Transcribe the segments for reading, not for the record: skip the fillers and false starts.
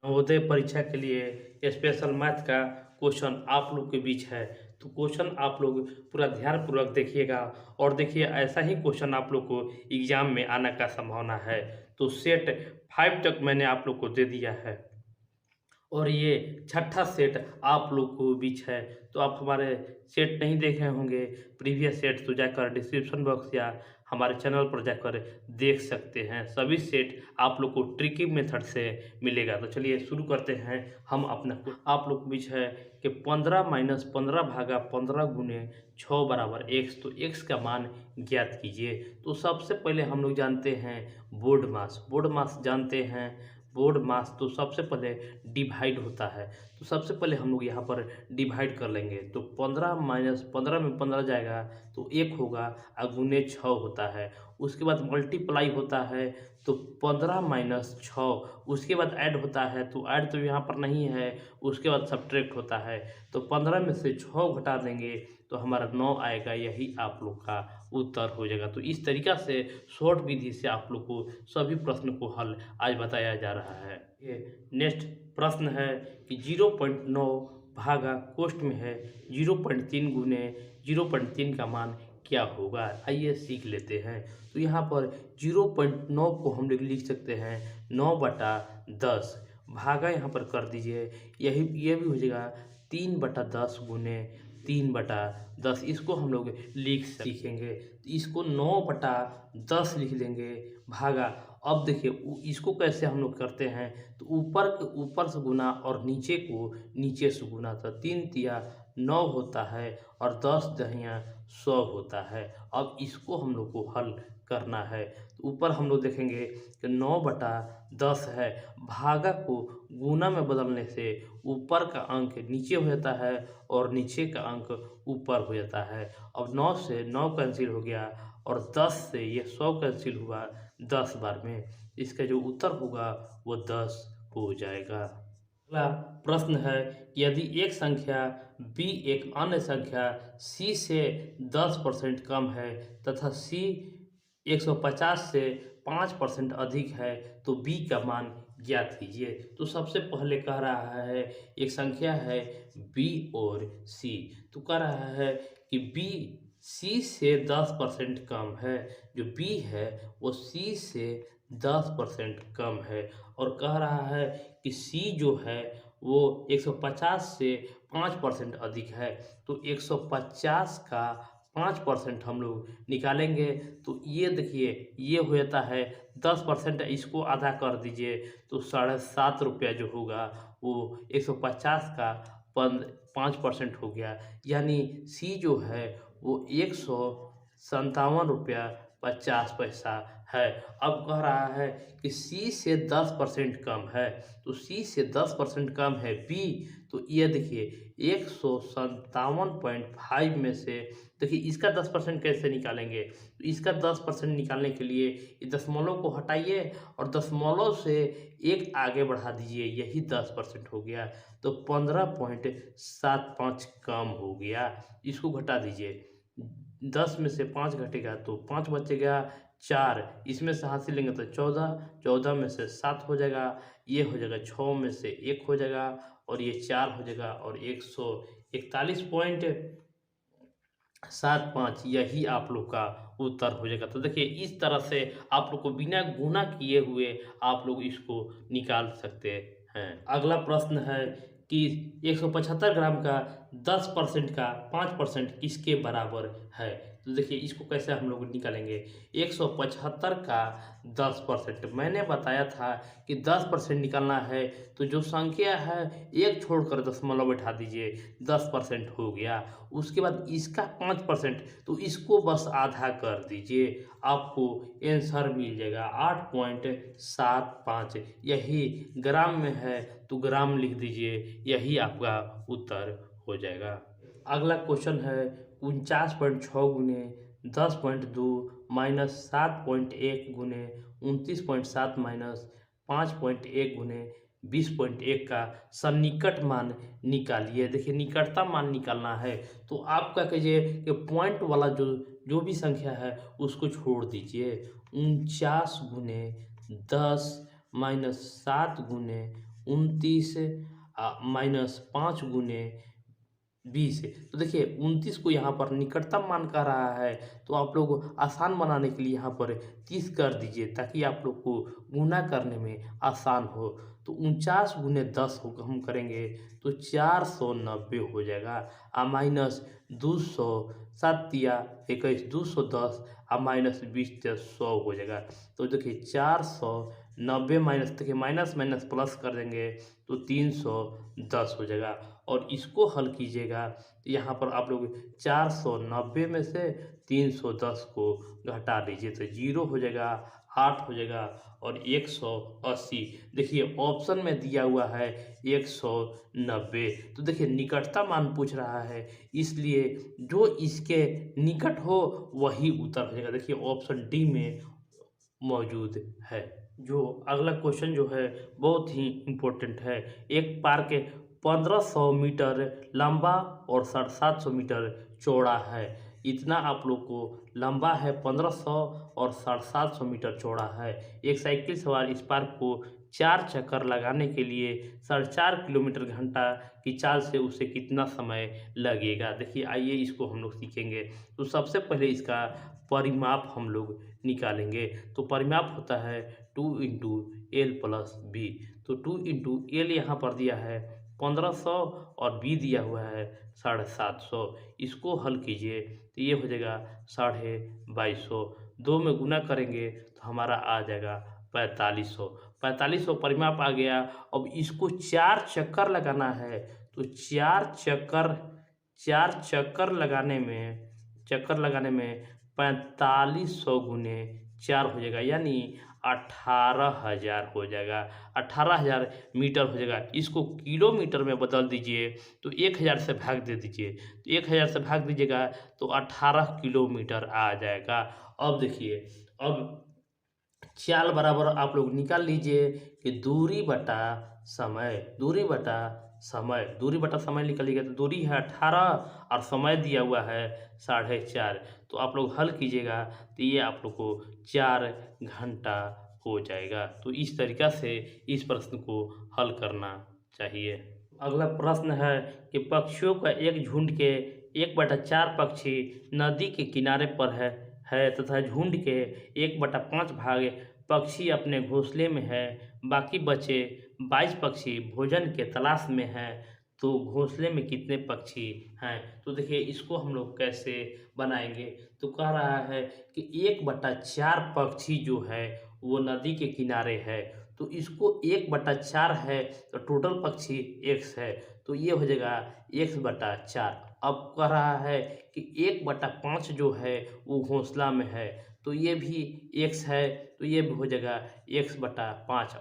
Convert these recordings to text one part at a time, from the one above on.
नवोदय परीक्षा के लिए स्पेशल मैथ का क्वेश्चन आप लोग के बीच है। तो क्वेश्चन आप लोग पूरा ध्यानपूर्वक देखिएगा और देखिए ऐसा ही क्वेश्चन आप लोग को एग्जाम में आने का संभावना है। तो सेट 5 तक मैंने आप लोग को दे दिया है और ये छठा सेट आप लोग को बीच है। तो आप हमारे सेट नहीं देखे होंगे प्रीवियस सेट, तो जाकर डिस्क्रिप्शन बॉक्स या हमारे चैनल पर जाकर देख सकते हैं। सभी सेट आप लोग को ट्रिकी मेथड से मिलेगा। तो चलिए शुरू करते हैं हम अपना। आप लोग के बीच है कि 15 माइनस 15 भागा 15 गुने 6 बराबर x। तो x का मान ज्ञात कीजिए। तो सबसे पहले हम लोग जानते हैं बोर्ड मास। बोर्ड मास जानते हैं, बोर्ड मास तो सबसे पहले डिवाइड होता है। तो सबसे पहले हम लोग यहाँ पर डिवाइड कर लेंगे। तो 15 माइनस 15 में 15 जाएगा तो 1 होगा और गुने 6 होता है। उसके बाद मल्टीप्लाई होता है तो 15 माइनस 6, उसके बाद ऐड होता है तो ऐड तो यहाँ पर नहीं है। उसके बाद सब्ट्रैक्ट होता है तो 15 में से 6 घटा देंगे तो हमारा 9 आएगा। यही आप लोग का उत्तर हो जाएगा। तो इस तरीका से शॉर्ट विधि से आप लोग को सभी प्रश्न को हल आज बताया जा रहा है। ये नेक्स्ट प्रश्न है कि 0.9 भागा कोष्ठ में है 0.3 गुने 0.3 का मान क्या होगा। आइए सीख लेते हैं। तो यहाँ पर 0.9 को हम लोग लिख सकते हैं 9/10 भागा यहाँ पर कर दीजिए। ये भी हो जाएगा 3/10 गुने 3/10। इसको हम लोग सीखेंगे तो इसको 9/10 लिख लेंगे भागा। अब देखिए इसको कैसे हम लोग करते हैं तो ऊपर के ऊपर से गुना और नीचे को नीचे से गुना। तो 3 तिया 9 होता है और 10 दहिया 100 होता है। अब इसको हम लोग को हल करना है। तो ऊपर हम लोग देखेंगे कि 9/10 है, भागा को गुना में बदलने से ऊपर का अंक नीचे हो जाता है और नीचे का अंक ऊपर हो जाता है। अब 9 से 9 कैंसिल हो गया और 10 से ये 100 कैंसिल हुआ 10 बार में। इसका जो उत्तर होगा वो 10 हो जाएगा। अगला प्रश्न है कि यदि एक संख्या b एक अन्य संख्या c से 10% कम है तथा c 150 से 5% अधिक है तो b का मान ज्ञात कीजिए। तो सबसे पहले कह रहा है एक संख्या है b और c। तो कह रहा है कि b c से 10% कम है। जो b है वो c से 10% कम है और कह रहा है कि c जो है वो 150 से 5% अधिक है। तो 150 का 5% हम लोग निकालेंगे तो ये देखिए ये हो जाता है 10%। इसको आधा कर दीजिए तो 7.5 रुपया जो होगा वो 150 का 5% हो गया। यानी सी जो है वो 157 रुपया 50 पैसा है। अब कह रहा है कि सी से 10% कम है। तो सी से 10% कम है बी। तो ये देखिए 157.5 में से देखिए इसका 10% कैसे निकालेंगे। तो इसका 10% निकालने के लिए इस दशमलव को हटाइए और दशमलव से एक आगे बढ़ा दीजिए, यही 10% हो गया। तो 15.75 कम हो गया। इसको घटा दीजिए, 10 में से 5 घटेगा तो 5 बचेगा 4। इसमें से हासिल लेंगे तो 14, 14 में से 7 हो जाएगा, ये हो जाएगा 6 में से 1 हो जाएगा और ये 4 हो जाएगा और 141.75 यही आप लोग का उत्तर हो जाएगा। तो देखिए इस तरह से आप लोग को बिना गुणा किए हुए आप लोग इसको निकाल सकते हैं। अगला प्रश्न है कि 175 ग्राम का 10% का 5% किसके बराबर है। तो देखिए इसको कैसे हम लोग निकालेंगे। 175 का 10%, मैंने बताया था कि 10% निकालना है तो जो संख्या है एक छोड़कर दशमलव बैठा दीजिए, 10% हो गया। उसके बाद इसका 5%, तो इसको बस आधा कर दीजिए, आपको आंसर मिल जाएगा 8.75। यही ग्राम में है तो ग्राम लिख दीजिए, यही आपका उत्तर हो जाएगा। अगला क्वेश्चन है 49.6 गुने 10.2 माइनस 7.1 गुने 29.7 माइनस 5.1 गुने 20.1 का सन्निकट मान निकालिए। देखिए निकटता मान निकालना है तो आप क्या कीजिए कि पॉइंट वाला जो भी संख्या है उसको छोड़ दीजिए। 49 गुने 10 माइनस 7 गुने 29 माइनस 5 गुने 20 है। तो देखिए 29 को यहाँ पर निकटतम मान कह रहा है, तो आप लोग आसान बनाने के लिए यहाँ पर 30 कर दीजिए ताकि आप लोग को गुना करने में आसान हो। तो 49 गुने 10 हो हम करेंगे तो 490 हो जाएगा। माइनस 200, 7 तिया 21, 210 माइनस 20 100 हो जाएगा। तो देखिए 490 माइनस, देखिए माइनस माइनस प्लस कर देंगे तो 310 हो जाएगा। और इसको हल कीजिएगा तो यहाँ पर आप लोग 490 में से 310 को घटा दीजिए तो 0 हो जाएगा, 8 हो जाएगा और 180। देखिए ऑप्शन में दिया हुआ है 190। तो देखिए निकटता मान पूछ रहा है, इसलिए जो इसके निकट हो वही उत्तर हो जाएगा। देखिए ऑप्शन डी में मौजूद है। जो अगला क्वेश्चन जो है बहुत ही इम्पोर्टेंट है। एक पार्क 1500 मीटर लंबा और 750 मीटर चौड़ा है। इतना आप लोग को लंबा है 1500 और 750 मीटर चौड़ा है। एक साइकिल सवार इस पार्क को 4 चक्कर लगाने के लिए 4.5 किलोमीटर घंटा की चाल से उसे कितना समय लगेगा। देखिए आइए इसको हम लोग सीखेंगे। तो सबसे पहले इसका परिमाप हम लोग निकालेंगे। तो परिमाप होता है 2 इंटू एल प्लस बी। तो 2 इंटू एल यहाँ पर दिया है 1500 और बी दिया हुआ है 750। इसको हल कीजिए तो ये हो जाएगा 2250। 2 में गुना करेंगे तो हमारा आ जाएगा 4500। 4500 परिमाप आ गया। अब इसको 4 चक्कर लगाना है तो 4 चक्कर लगाने में 4500 गुने 4 हो जाएगा, यानी 18,000 हो जाएगा। 18,000 मीटर हो जाएगा। इसको किलोमीटर में बदल दीजिए तो 1000 से भाग दे दीजिए। तो 1000 से भाग दीजिएगा तो 18 किलोमीटर आ जाएगा। अब देखिए, अब चाल बराबर आप लोग निकाल लीजिए कि दूरी बटा समय निकालिएगा तो दूरी है 18 और समय दिया हुआ है 4.5। तो आप लोग हल कीजिएगा तो ये आप लोग को 4 घंटा हो जाएगा। तो इस तरीक़ा से इस प्रश्न को हल करना चाहिए। अगला प्रश्न है कि पक्षियों का एक झुंड के 1/4 पक्षी नदी के किनारे पर है तथा झुंड के 1/5 भाग पक्षी अपने घोंसले में है। बाकी बचे 22 पक्षी भोजन के तलाश में हैं। तो घोंसले में कितने पक्षी हैं? तो देखिए इसको हम लोग कैसे बनाएंगे। तो कह रहा है कि 1/4 पक्षी जो है वो नदी के किनारे है, तो इसको 1/4 है तो टोटल पक्षी x है, तो ये हो जाएगा x/4। अब कह रहा है कि 1/5 जो है वो घोंसला में है, तो ये भी x है, तो ये भी हो जाएगा x/5।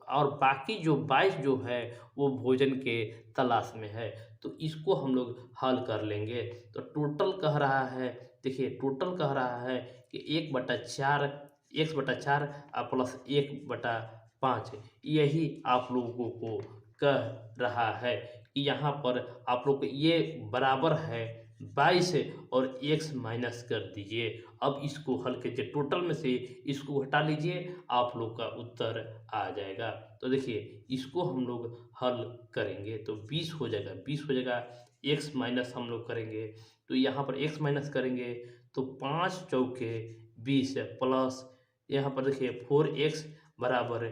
और बाकी जो 22 जो है वो भोजन के तलाश में है। तो इसको हम लोग हल कर लेंगे। तो टोटल कह रहा है, देखिए टोटल कह रहा है कि 1/4 x/4 प्लस 1/5, यही आप लोगों को कह रहा है कि यहाँ पर आप लोग को ये बराबर है 22 और x माइनस कर दीजिए। अब इसको हल कीजिए, टोटल में से इसको हटा लीजिए, आप लोग का उत्तर आ जाएगा। तो देखिए इसको हम लोग हल करेंगे तो 20 हो जाएगा। x माइनस हम लोग करेंगे तो यहाँ पर x माइनस करेंगे तो 5 चौके 20 प्लस यहाँ पर देखिए 4x बराबर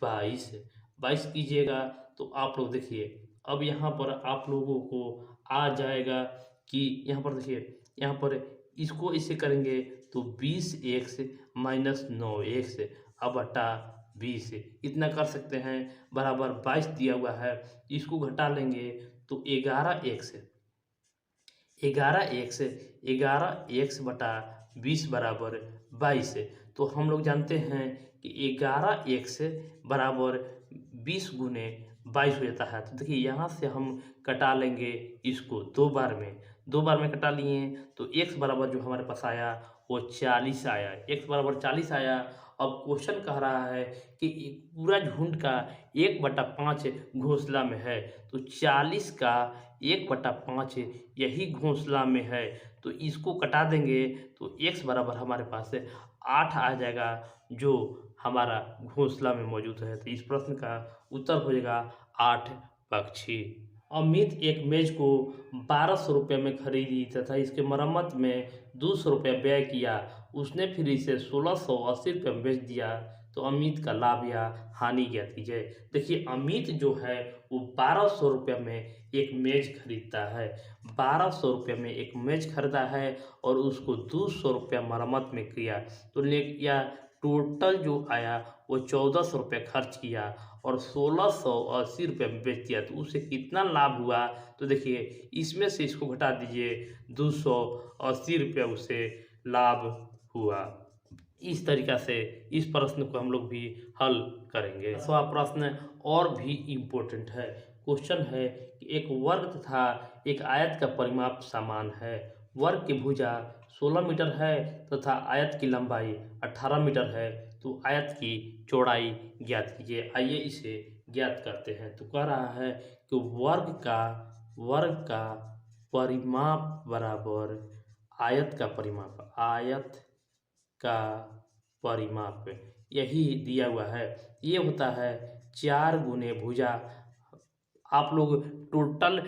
22 कीजिएगा तो आप लोग देखिए अब यहाँ पर आप लोगों को आ जाएगा कि यहाँ पर देखिए, यहाँ पर इसको इसे करेंगे तो 20x माइनस 9x अब बटा 20 इतना कर सकते हैं, बराबर 22 दिया हुआ है। इसको घटा लेंगे तो 11x बटा 20 बराबर 22। तो हम लोग जानते हैं कि 11x बराबर 20 गुने 22 हो जाता है। तो देखिए यहाँ से हम कटा लेंगे इसको 2 बार में कटा लिए तो x बराबर जो हमारे पास आया वो 40 आया। x बराबर 40 आया। अब क्वेश्चन कह रहा है कि पूरा झुंड का 1/5 घोंसला में है, तो 40 का 1/5 यही घोंसला में है, तो इसको कटा देंगे तो x बराबर हमारे पास 8 आ जाएगा जो हमारा घोंसला में मौजूद है। तो इस प्रश्न का उत्तर हो जाएगा 8 पक्षी। अमित एक मेज को 1200 रुपये में खरीदी तथा इसके मरम्मत में 200 रुपये व्यय किया। उसने फिर इसे 1680 रुपये में बेच दिया, तो अमित का लाभ या हानि ज्ञात कीजिए। देखिए अमित जो है वो 1200 रुपये में एक मेज खरीदता है, 1200 रुपये में एक मेज खरीदा है और उसको 200 रुपया मरम्मत में किया, तो या टोटल जो आया वो 1400 रुपये खर्च किया और 1680 रुपये में बेच दिया, तो उसे कितना लाभ हुआ। तो देखिए इसमें से इसको घटा दीजिए, 280 रुपये उसे लाभ हुआ। इस तरीक़ा से इस प्रश्न को हम लोग भी हल करेंगे। 10वां प्रश्न और भी इम्पोर्टेंट है। क्वेश्चन है कि एक वर्ग तथा एक आयत का परिमाप समान है। वर्ग की भुजा 16 मीटर है तथा आयत की लंबाई 18 मीटर है, तो आयत की चौड़ाई ज्ञात कीजिए। आइए इसे ज्ञात करते हैं। तो कह रहा है कि वर्ग का परिमाप बराबर आयत का परिमाप, आयत का परिमाप यही दिया हुआ है। ये होता है 4 गुने भुजा। आप लोग टोटल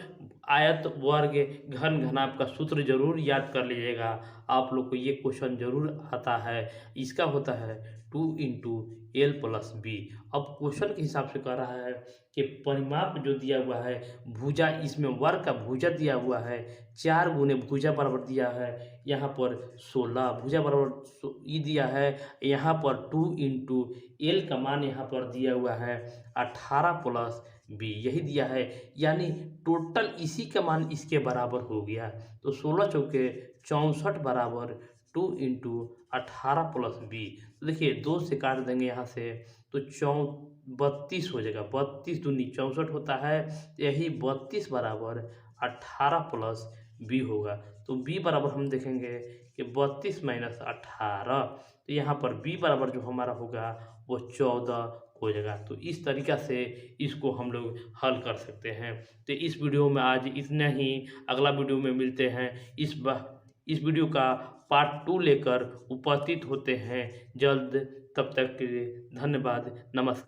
आयत वर्ग घन घनाप का सूत्र जरूर याद कर लीजिएगा, आप लोग को ये क्वेश्चन जरूर आता है। इसका होता है 2 इंटू एल प्लस बी। अब क्वेश्चन के हिसाब से कह रहा है कि परिमाप जो दिया हुआ है भुजा, इसमें वर्ग का भुजा दिया हुआ है 4 गुने भुजा बराबर दिया है यहाँ पर 16, भुजा बराबर ई दिया है, यहाँ पर 2 इंटू एल का मान यहाँ पर दिया हुआ है 18 प्लस बी, यही दिया है। यानी टोटल इसी का मान इसके बराबर हो गया। तो 16 चौके 64 बराबर 2 इंटू 18 प्लस बी। तो देखिए 2 से काट देंगे यहाँ से, तो 32 हो जाएगा। 32 दूनी 64 होता है, यही 32 बराबर 18 प्लस बी होगा। तो बी बराबर हम देखेंगे कि 32 माइनस 18, तो यहाँ पर बी बराबर जो हमारा होगा वो 14 हो जाएगा। तो इस तरीक़ा से इसको हम लोग हल कर सकते हैं। तो इस वीडियो में आज इतना ही, अगला वीडियो में मिलते हैं। इस वीडियो का पार्ट 2 लेकर उपस्थित होते हैं जल्द। तब तक के लिए धन्यवाद, नमस्कार।